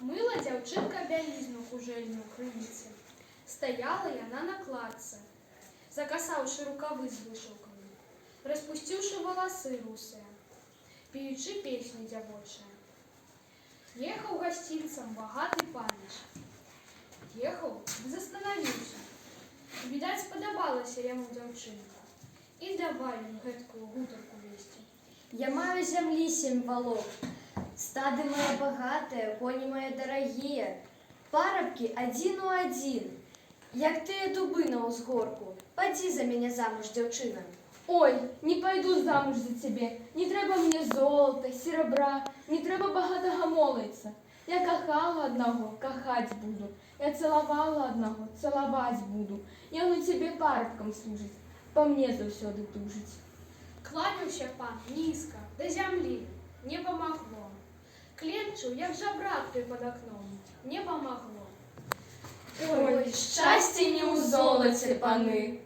Мыла дзяўчынка бялізну кужэльную ў крыніцы. Стаяла яна на кладцы, закасаўшы рукавы з вышыўкамі, распусціўшы валасы русыя, пеючы песні дзявочыя. Ехаў гасцінцам багаты паніч. Ехаў ды застанавіўся. Відаць, спадабалася яму дзяўчынка. І давай ім гэткую гутарку весці. Я маю зямлі 7 валов, стады мои богатые, кони мои дорогие, парабки один у один, як тыя дубы на ўзгорку. Падзі за мяне замуж, дзяўчына. Ой, не пойду замуж за тебе, не трэба мне золота, серебра, не трэба багатага молиться. Я кахала одного, кахать буду, я целовала одного, целовать буду. Ён у тебе парабкам служыць, по мне заўсёды тужыць. Кланяўся пан нізка, да зямлі, не памагло. Кленчыў, як жабрак той пад акном, не памагло. Ой, шчасце не ў золаце, паны.